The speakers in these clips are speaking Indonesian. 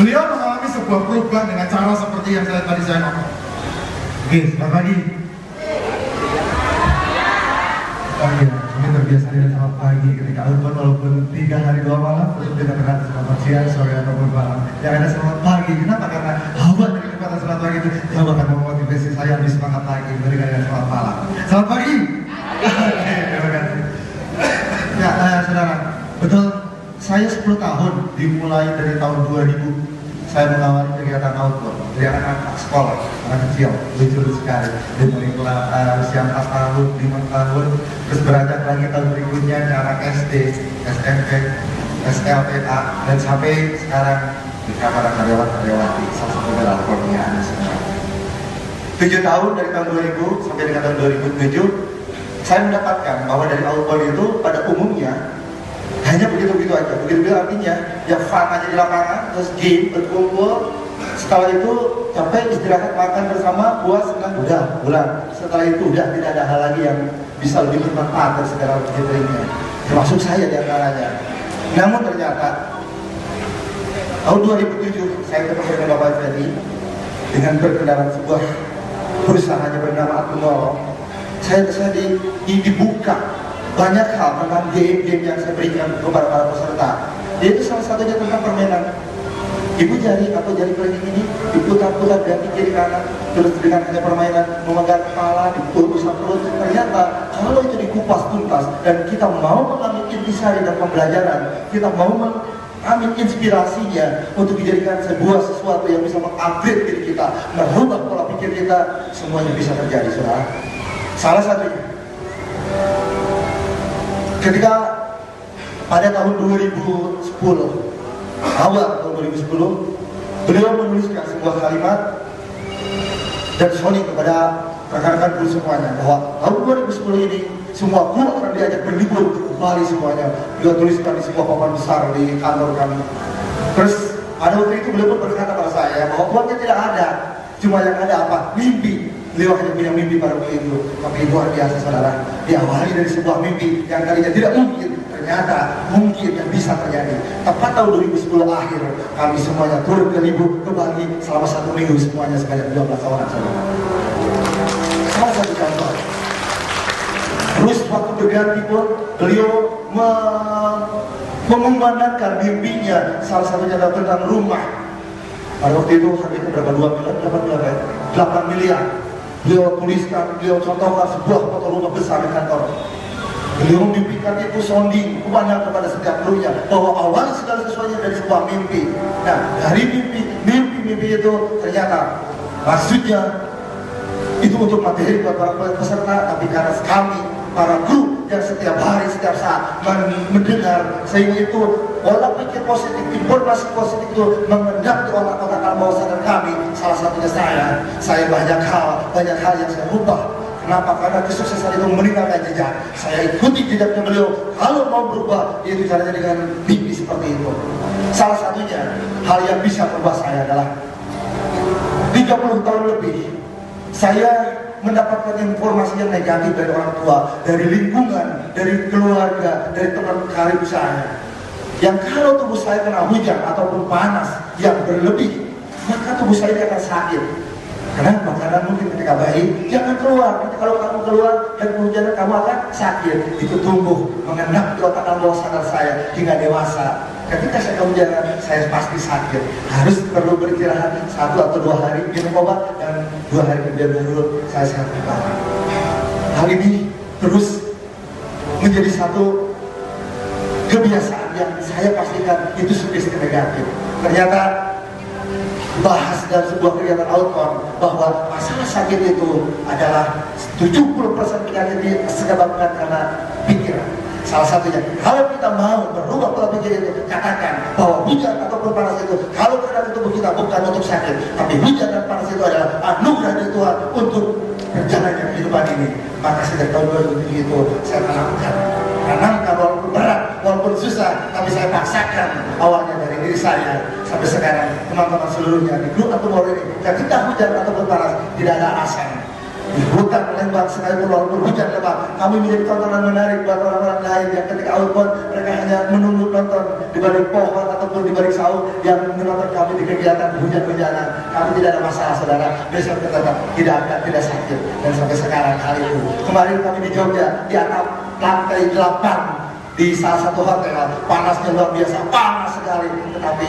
Beliau mengalami sebuah perubahan dengan cara seperti yang tadi saya ngomong. Oke, selamat pagi. Oh iya, ini terbiasa dengan selamat pagi ketika Outbound walaupun 3 hari 2 malam tetap tidak pernah selamat siang, sore ataupun malam. Yang ada selamat pagi. Kenapa? Karena hawa dari kekuatan selamat pagi itu yang akan memotivasi saya lebih semangat lagi dibandingkan dengan selamat malam. Selamat pagi. Oke, terima kasih. Ya, saudara, betul. Saya 10 tahun dimulai dari tahun 2000. Saya mengawali kegiatan outbound dari anak-anak sekolah, anak kecil, lucu sekali. Dari mulai usia 4 tahun, 5 tahun, terus beranjak lagi tahun berikutnya ke anak SD, SMP, SLTA, dan sampai sekarang di para karyawan-karyawati, salah satu dari Alkonia. 7 tahun dari tahun 2000 sampai dengan tahun 2007, saya mendapatkan bahwa dari outbound itu pada umumnya hanya begitu-begitu aja. Begitu-begitu artinya ya fun aja di lapangan, terus game, berkumpul. Setelah itu capek, istirahat, makan bersama, puas, senang, udah pulang. Setelah itu udah tidak ada hal lagi yang bisa lebih bermanfaat dari segala dirinya, termasuk saya di antaranya. Namun ternyata tahun 2007 saya ketemu dengan Bapak Effendi dengan berkendaraan sebuah perusahaannya bernama Atunolong. Saya dibuka banyak hal tentang game-game yang saya berikan kepada para peserta. Yaitu salah satunya tentang permainan. Ibu jari atau jari kelingking ini diputar-putar dari kiri kanan, terus dengan hanya permainan memegang kepala, dipukul usap perut. Ternyata kalau itu dikupas tuntas dan kita mau mengambil intisari dan pembelajaran, kita mau mengambil inspirasinya untuk dijadikan sebuah sesuatu yang bisa mengupgrade diri kita, merubah pola pikir kita, semuanya bisa terjadi, saudara. Salah satunya ketika pada tahun 2010, awal tahun 2010, beliau menuliskan sebuah kalimat dan soni kepada rekan-rekan guru semuanya bahwa tahun 2010 ini semua guru akan diajak berlibur ke Bali semuanya. Beliau tuliskan di sebuah papan besar di kantor kami. Terus pada waktu itu beliau pun berkata pada saya bahwa uangnya tidak ada, cuma yang ada apa? Mimpi. Beliau hanya punya mimpi pada waktu itu, tapi luar biasa, saudara. Diawali dari sebuah mimpi yang tadinya tidak mungkin, ternyata mungkin dan bisa terjadi. Tepat tahun 2010 akhir, kami semuanya turun ke libur ke Bali selama 1 minggu, semuanya sebanyak 12 orang, saudara. Salah satu contoh. Terus waktu berganti pun beliau mengumandangkan mimpinya, salah satunya adalah tentang rumah. Pada waktu itu harganya berapa? 2 miliar, 8 miliar ya? 8 miliar. Beliau tuliskan, beliau contohkan sebuah foto rumah besar di kantor. Beliau memimpikan itu sounding kepada setiap gurunya bahwa awal segala sesuatunya dari sebuah mimpi. Nah, dari mimpi itu ternyata maksudnya itu untuk materi buat para peserta, tapi karena kami para guru yang setiap hari, setiap saat mendengar, sehingga itu pola pikir positif, informasi positif itu mengendap di otak-otak bawah sadar kami. Salah satunya saya banyak hal yang saya rubah. Kenapa? Karena kesuksesan itu meninggalkan jejak. Saya ikuti jejaknya beliau. Kalau mau berubah, itu caranya dengan mimpi seperti itu. Salah satunya hal yang bisa berubah saya adalah 30 tahun lebih saya mendapatkan informasi yang negatif dari orang tua, dari lingkungan, dari keluarga, dari teman karib saya. Yang kalau tubuh saya kena hujan ataupun panas yang berlebih, maka tubuh saya akan sakit. Kenapa? Karena mungkin ketika bayi, jangan keluar. Nanti kalau kamu keluar dan kehujanan, kamu akan sakit. Itu tumbuh mengendap di otak bawah sadar saya hingga dewasa. Ketika saya kehujanan, saya pasti sakit. Harus perlu beristirahat 1 atau 2 hari minum obat, dan 2 hari kemudian baru saya sehat kembali. Hal ini terus menjadi satu kebiasaan yang saya pastikan itu sugesti negatif. Ternyata bahas dalam sebuah kegiatan outbound bahwa masalah sakit itu adalah 70% penyakit disebabkan karena pikiran. Salah satunya, kalau kita mau berubah pola pikir itu, katakan bahwa hujan ataupun panas itu, kalau terhadap tubuh kita bukan untuk sakit, tapi hujan dan panas itu adalah anugerah dari Tuhan untuk berjalannya kehidupan ini. Maka sejak tahun 2007 itu saya tanamkan walaupun berat, walaupun susah, tapi saya paksakan awalnya dari diri saya. Sampai sekarang teman-teman seluruhnya di grup atau ini, ketika hujan ataupun panas tidak ada alasan. Di hutan lembab sekalipun walaupun hujan lebat, kami menjadi tontonan menarik buat orang-orang lain yang ketika outbound mereka hanya menunggu nonton di balik pohon ataupun di balik saung yang menonton kami di kegiatan hujan-hujanan, kami tidak ada masalah saudara. Besok tetap tidak sakit. Dan sampai sekarang hari itu, kemarin kami di Jogja di atap lantai 8 di salah satu hotel, panasnya luar biasa, panas sekali, tetapi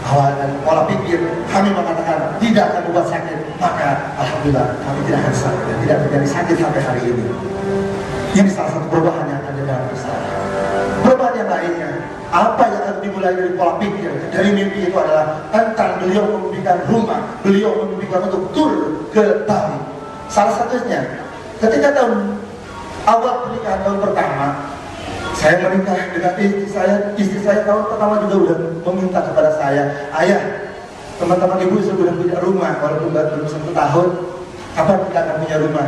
awal dan pola pikir kami mengatakan tidak akan membuat sakit, maka alhamdulillah kami tidak akan sakit dan tidak terjadi sakit sampai hari ini. Ini salah satu perubahan yang akan dalam saya. Perubahan yang lainnya, apa yang akan dimulai dari pola pikir, dari mimpi itu adalah tentang beliau memimpikan rumah, beliau memimpikan untuk tur ke Bali. Salah satunya, ketika awal pernikahan tahun pertama, saya menikah dengan istri saya tahun pertama juga sudah meminta kepada saya, ayah, teman-teman ibu sudah punya rumah, walaupun baru 1 tahun, kapan kita akan punya rumah?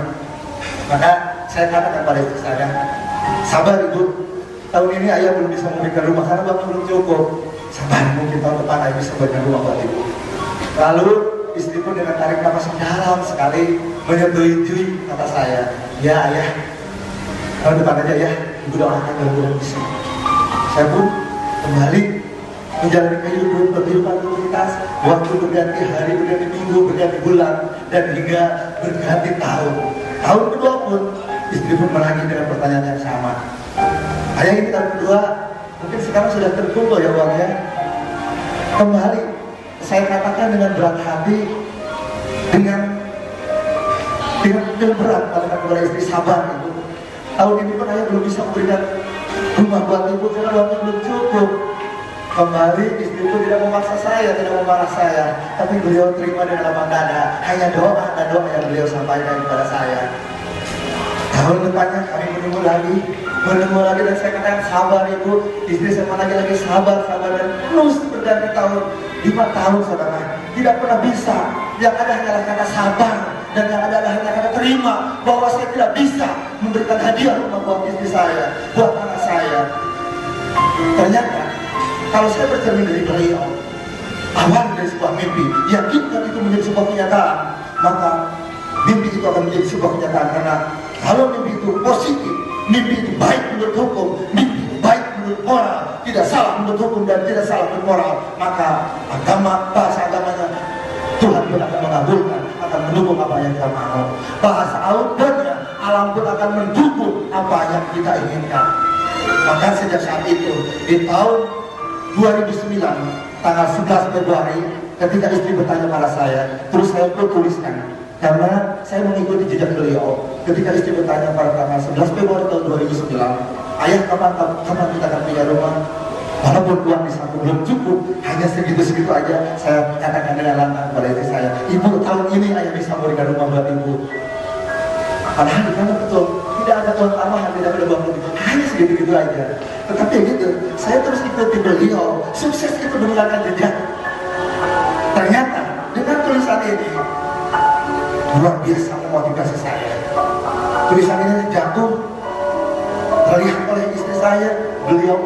Maka saya katakan pada istri saya, sabar ibu, tahun ini ayah belum bisa memberikan rumah karena bapak belum cukup. Sabar, mungkin tahun depan ayah bisa memberikan rumah buat ibu. Lalu istri pun dengan tarik nafas dalam sekali menyetujui kata saya, ya ayah, tahun depan aja ya, ibu doakan dan bisa. Saya pun kembali menjalani kehidupan rutinitas, waktu berganti hari, berganti minggu, berganti bulan, dan hingga berganti tahun. Tahun kedua pun istri pun menagih dengan pertanyaan yang sama. Ayah, ini tahun kedua, mungkin sekarang sudah terkumpul ya uangnya. Kembali saya katakan dengan berat hati, dengan berat kepada istri, sabar ibu. Tahun ini pun ayah belum bisa memberikan rumah buat ibu karena uangnya belum cukup. Kembali istri itu tidak memaksa saya, tidak memarah saya, tapi beliau terima dengan lapang dada. Hanya doa dan doa yang beliau sampaikan kepada saya. Tahun depannya kami menunggu lagi dan saya katakan sabar ibu. Istri saya lagi sabar dan terus berganti tahun, 5 tahun saudara, tidak pernah bisa. Yang ada hanyalah kata sabar dan yang ada adalah hanya kata terima, bahwa saya tidak bisa memberikan hadiah rumah buat istri saya, buat anak saya. Ternyata kalau saya bercermin dari beliau, awal dari sebuah mimpi, yakinkan itu menjadi sebuah kenyataan, maka mimpi itu akan menjadi sebuah kenyataan. Karena kalau mimpi itu positif, mimpi itu baik menurut hukum, mimpi itu baik menurut moral, tidak salah menurut hukum dan tidak salah menurut moral, maka bahasa agamanya Tuhan pun akan mengabulkan, akan mendukung apa yang kita mau. Bahasa outwardnya, alam pun akan mendukung apa yang kita inginkan. Maka sejak saat itu, di tahun 2009, tanggal 11 Februari, ketika istri bertanya pada saya, terus saya pun tuliskan, karena saya mengikuti jejak beliau. Ketika istri bertanya pada tanggal 11 Februari tahun 2009, ayah kapan kita akan punya rumah? Walaupun uang di saku belum cukup, hanya segitu-segitu aja, saya katakan dengan lantang kepada istri saya, ibu, tahun ini ayah bisa memberikan rumah buat ibu. Padahal di mana betul, tidak ada uang tambahan, tidak ada uang lebih, hanya segitu-gitu aja. Tetapi gitu, saya terus ikuti beliau, sukses itu meninggalkan jejak. Ternyata dengan tulisan ini luar biasa memotivasi saya. Tulisan ini jatuh, terlihat oleh istri saya, beliau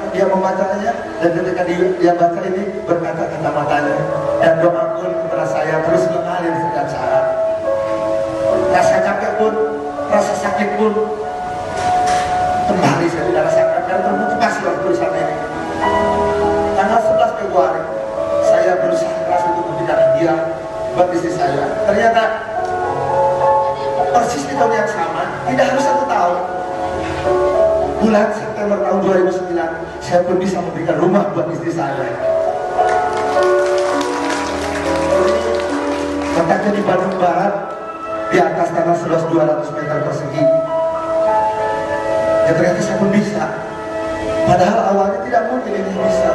dia membacanya, dan ketika dia baca ini berkata kata-katanya, dan doa pun kepada saya terus mengalir setiap saat. Rasa capek pun, rasa sakit pun kembali saya tidak rasakan dan termotivasi oleh tulisan ini. Tanggal 11 Februari saya berusaha keras untuk memberikan hadiah buat istri saya. Ternyata persis di tahun yang sama, tidak harus 1 tahun, bulan September tahun 2009, saya pun bisa memberikan rumah buat istri saya. Letaknya di Bandung Barat, di atas tanah seluas 200 meter persegi. Ya ternyata saya pun bisa. Padahal awalnya tidak mungkin ini bisa,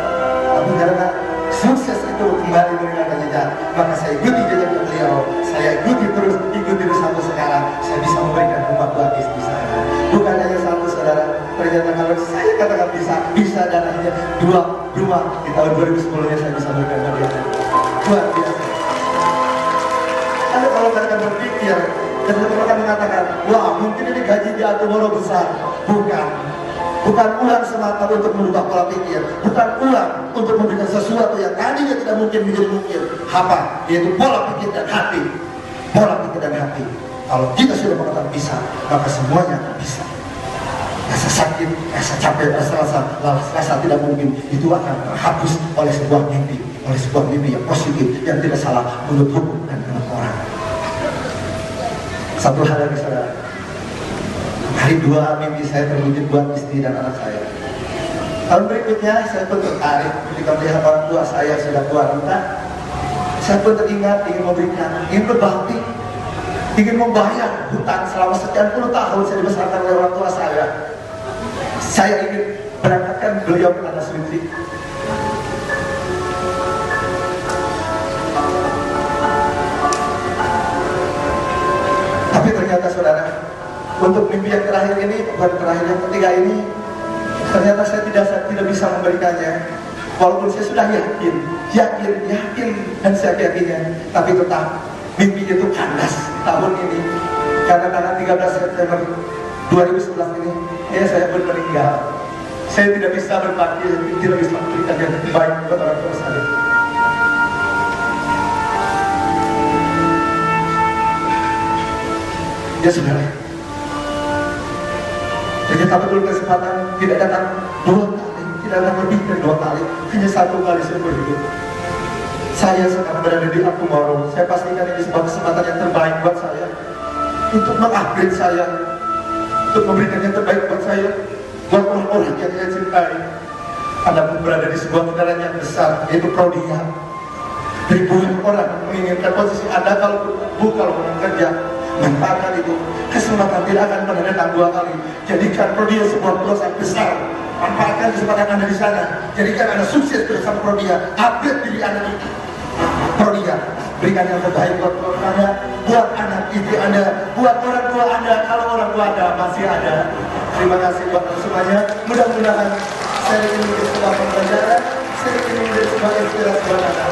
tapi karena sukses itu kembali meninggalkan jejak, maka saya ikuti jejaknya beliau. Saya ikuti terus sampai sekarang. Saya bisa memberikan rumah buat istri saya. Bukan hanya 1 saudara, ternyata kalau saya katakan bisa dan hanya 2 rumah di tahun 2010-nya saya bisa memberikan hadiah. Luar biasa. Anda kalau mereka berpikir, dan mereka mengatakan, wah mungkin ini gaji di Atumoro besar. Bukan uang semata untuk merubah pola pikir, bukan uang untuk memberikan sesuatu yang tadinya tidak mungkin menjadi mungkin. Apa? Yaitu pola pikir dan hati. Pola pikir dan hati. Kalau kita sudah mengatakan bisa, maka semuanya bisa. rasa sakit, rasa capek, rasa tidak mungkin itu akan terhapus oleh sebuah mimpi yang positif yang tidak salah menurut hukum dan menurut orang. Satu hal lagi saudara, hari dua mimpi saya terwujud buat istri dan anak saya. Tahun berikutnya saya pun tertarik ketika melihat orang tua saya sudah tua renta. Saya pun teringat ingin memberikan, ingin berbakti, ingin membayar hutang selama sekian puluh tahun saya dibesarkan oleh orang tua saya. Saya ingin berangkatkan beliau ke tanah suci. Tapi ternyata saudara, untuk mimpi yang terakhir ini, bukan terakhir, yang ketiga ini, ternyata saya tidak bisa memberikannya. Walaupun saya sudah yakin dan saya yakinnya, tapi tetap mimpi itu kandas tahun ini. Karena tanggal 13 September 2011 ini, saya pun meninggal. Saya tidak bisa berbakti, tidak bisa memberikan yang terbaik buat orang tua saya. Ya saudara, jadi tak betul kesempatan tidak datang 2 kali, tidak datang lebih dari 2 kali, hanya 1 kali seumur hidup. Saya sekarang berada di Akumoro. Saya pastikan ini sebuah kesempatan yang terbaik buat saya, untuk mengupgrade saya, untuk memberikan yang terbaik buat saya, buat orang-orang yang saya cintai. Anda pun berada di sebuah kendaraan yang besar, yaitu Prodia. Ribuan orang menginginkan posisi Anda kalau bekerja. Manfaatkan itu, kesempatan tidak akan pernah datang 2 kali. Jadikan Prodia sebuah perusahaan besar. Manfaatkan kesempatan Anda di sana. Jadikan Anda sukses bersama Prodia. Upgrade diri Anda itu. Prodia, berikan yang terbaik buat Anda, buat anak istri Anda, buat orang tua Anda, kalau orang tua Anda masih ada. Terima kasih buat semuanya. Mudah-mudahan saya ini menjadi sebuah pembelajaran, saya ini menjadi sebuah inspirasi buat Anda.